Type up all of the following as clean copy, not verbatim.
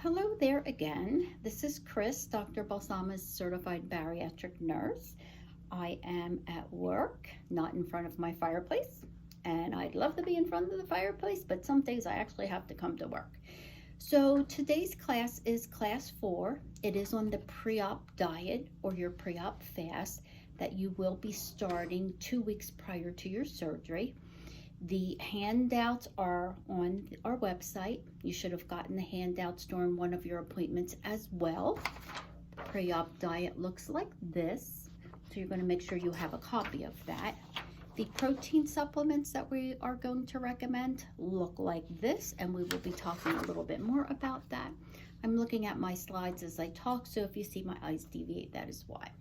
Hello there again. This is Chris, Dr. Balsama's certified bariatric nurse. I am at work, not in front of my fireplace, and I'd love to be in front of the fireplace, but some days I actually have to come to work. So today's class is class 4. It is on the pre-op diet or your pre-op fast that you will be starting 2 weeks prior to your surgery. The handouts are on our website. You should have gotten the handouts during one of your appointments as well. Pre-op diet looks like this, so you're going to make sure you have a copy of that. The protein supplements that we are going to recommend look like this, and we will be talking a little bit more about that. I'm looking at my slides as I talk, so if you see my eyes deviate, that is why.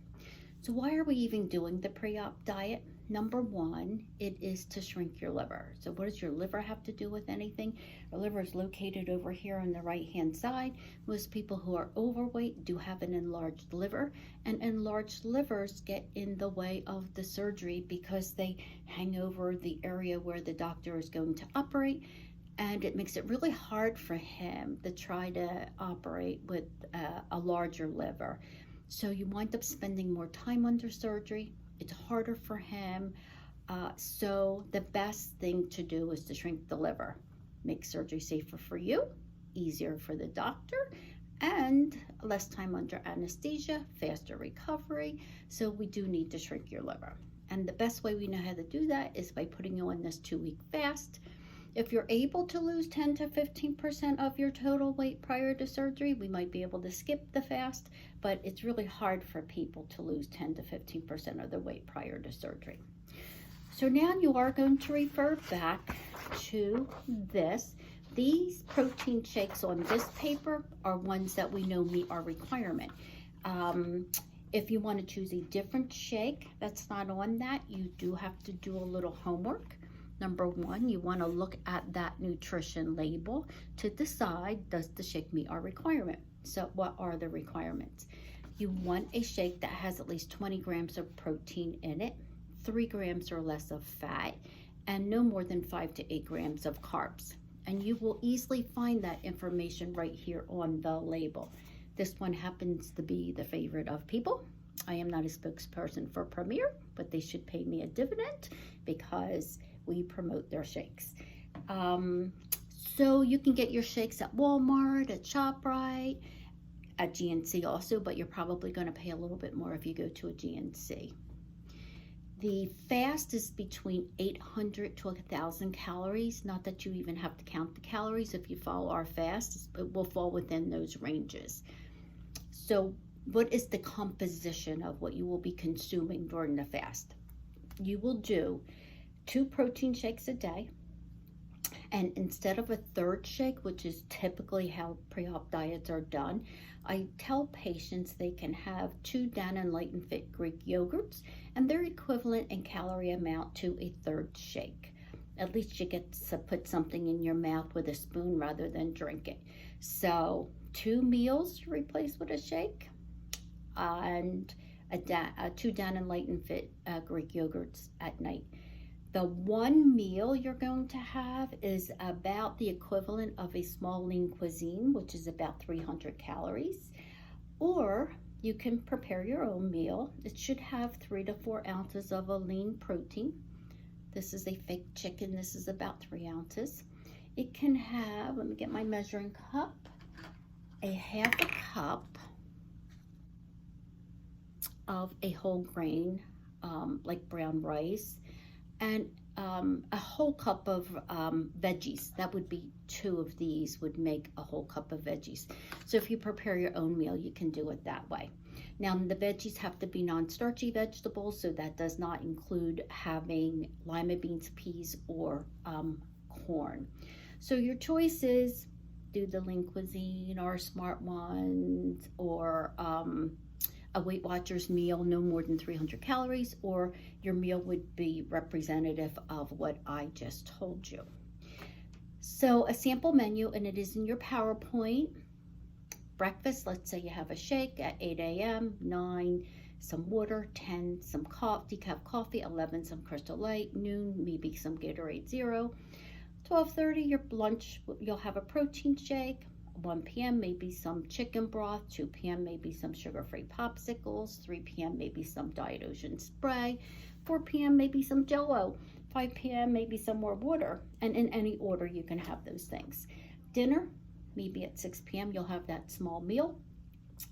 So why are we even doing the pre-op diet? Number one, it is to shrink your liver. So what does your liver have to do with anything? Your liver is located over here on the right-hand side. Most people who are overweight do have an enlarged liver, and enlarged livers get in the way of the surgery because they hang over the area where the doctor is going to operate, and it makes it really hard for him to try to operate with a larger liver. So you wind up spending more time under surgery. It's harder for him. So the best thing to do is to shrink the liver. Make surgery safer for you, easier for the doctor, and less time under anesthesia, faster recovery. So we do need to shrink your liver. And the best way we know how to do that is by putting you on this 2-week fast. If you're able to lose 10 to 15% of your total weight prior to surgery, we might be able to skip the fast, but it's really hard for people to lose 10 to 15% of their weight prior to surgery. So now you are going to refer back to this. These protein shakes on this paper are ones that we know meet our requirement. If you want to choose a different shake that's not on that, you do have to do a little homework. Number one, you want to look at that nutrition label to decide, does the shake meet our requirement? So what are the requirements? You want a shake that has at least 20 grams of protein in it, 3 grams or less of fat, and no more than 5 to 8 grams of carbs. And you will easily find that information right here on the label. This one happens to be the favorite of people. I am not a spokesperson for Premier, but they should pay me a dividend because we promote their shakes. So you can get your shakes at Walmart, at ShopRite, at GNC also, but you're probably going to pay a little bit more if you go to a GNC. The fast is between 800 to 1,000 calories. Not that you even have to count the calories. If you follow our fast, it will fall within those ranges. So what is the composition of what you will be consuming during the fast? You will do 2 protein shakes a day, and instead of a 3rd shake, which is typically how pre-op diets are done, I tell patients they can have 2 Dannon Light and Fit Greek yogurts, and they're equivalent in calorie amount to a 3rd shake. At least you get to put something in your mouth with a spoon rather than drink it. So 2 meals to replace with a shake, and 2 Dannon Light and Fit Greek yogurts at night. The 1 meal you're going to have is about the equivalent of a small lean cuisine, which is about 300 calories. Or you can prepare your own meal. It should have 3 to 4 ounces of a lean protein. This is a fake chicken. This is about 3 ounces. It can have, let me get my measuring cup, a half a cup of a whole grain, like brown rice, and a whole cup of veggies. That would be 2 of these would make a whole cup of veggies. So if you prepare your own meal, you can do it that way. Now the veggies have to be non-starchy vegetables, so that does not include having lima beans, peas, or corn. So your choice is do the lean cuisine or Smart Ones, or a Weight Watchers meal, no more than 300 calories, or your meal would be representative of what I just told you. So a sample menu, and it is in your PowerPoint. Breakfast, let's say you have a shake at 8 a.m., 9, some water, 10, some decaf coffee, 11, some Crystal Light, noon, maybe some Gatorade Zero. 12:30, your lunch, you'll have a protein shake. 1 p.m. maybe some chicken broth, 2 p.m. maybe some sugar-free popsicles, 3 p.m. maybe some Diet Ocean spray, 4 p.m. maybe some Jell-O, 5 p.m. maybe some more water, and in any order you can have those things. Dinner, maybe at 6 p.m. you'll have that small meal.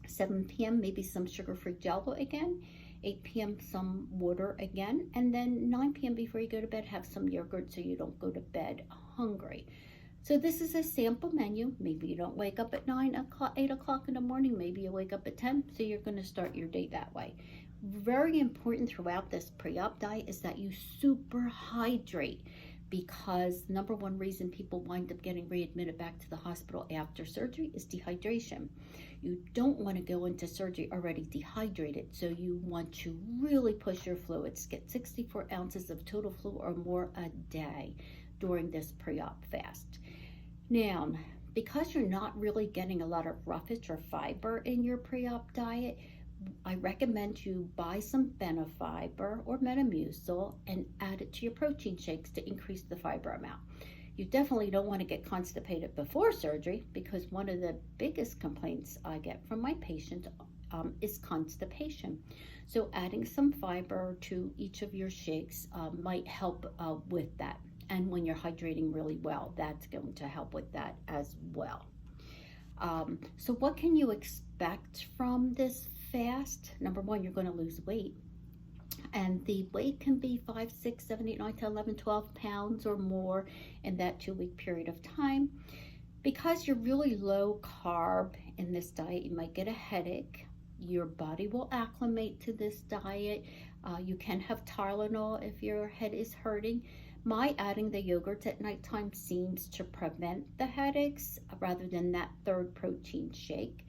7 p.m. maybe some sugar-free Jell-O again. 8 p.m. some water again, and then 9 p.m. before you go to bed, have some yogurt so you don't go to bed hungry. So this is a sample menu. Maybe you don't wake up at 8 o'clock in the morning. Maybe you wake up at 10, so you're going to start your day that way. Very important throughout this pre-op diet is that you super hydrate, because the number one reason people wind up getting readmitted back to the hospital after surgery is dehydration. You don't want to go into surgery already dehydrated, so you want to really push your fluids. Get 64 ounces of total fluid or more a day during this pre-op fast. Now, because you're not really getting a lot of roughage or fiber in your pre-op diet, I recommend you buy some Benefiber or Metamucil and add it to your protein shakes to increase the fiber amount. You definitely don't want to get constipated before surgery, because one of the biggest complaints I get from my patients is constipation. So adding some fiber to each of your shakes might help with that. And when you're hydrating really well, that's going to help with that as well. So what can you expect from this fast? Number one, you're going to lose weight. And the weight can be 5, 6, 7, 8, 9, 10, 11, 12 pounds or more in that 2-week period of time. Because you're really low carb in this diet, you might get a headache. Your body will acclimate to this diet. You can have Tylenol if your head is hurting. My adding the yogurts at nighttime seems to prevent the headaches rather than that third protein shake.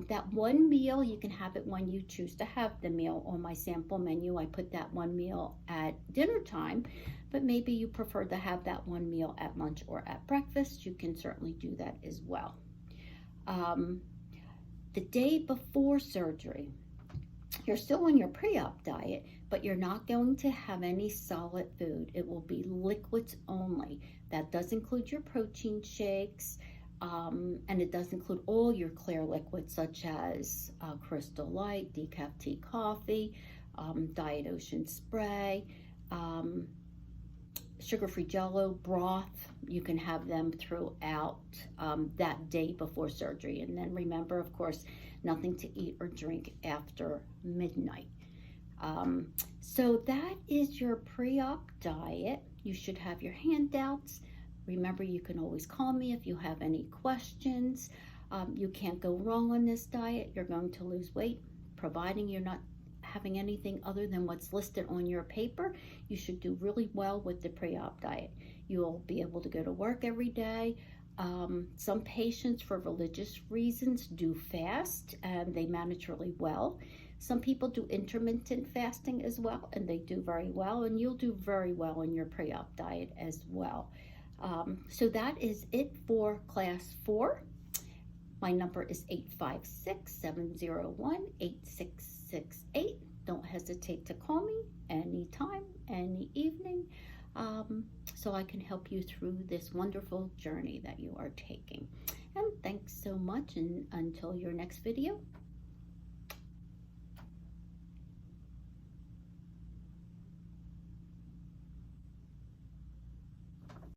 That one meal, you can have it when you choose to have the meal. On my sample menu, I put that one meal at dinner time, but maybe you prefer to have that one meal at lunch or at breakfast. You can certainly do that as well. The day before surgery, you're still on your pre-op diet, but you're not going to have any solid food. It will be liquids only. That does include your protein shakes, and it does include all your clear liquids such as Crystal Light, decaf tea, coffee, Diet Ocean spray, sugar-free Jell-O, broth. You can have them throughout that day before surgery. And then remember, of course, nothing to eat or drink after midnight. So that is your pre-op diet. You should have your handouts. Remember, you can always call me if you have any questions. You can't go wrong on this diet. You're going to lose weight, providing you're not having anything other than what's listed on your paper. You should do really well with the pre-op diet. You'll be able to go to work every day. Some patients, for religious reasons, do fast and they manage really well. Some people do intermittent fasting as well, and they do very well, and you'll do very well in your pre-op diet as well. So that is it for class 4. My number is 856-701-8668. Don't hesitate to call me anytime, any evening, so I can help you through this wonderful journey that you are taking. And thanks so much, and until your next video,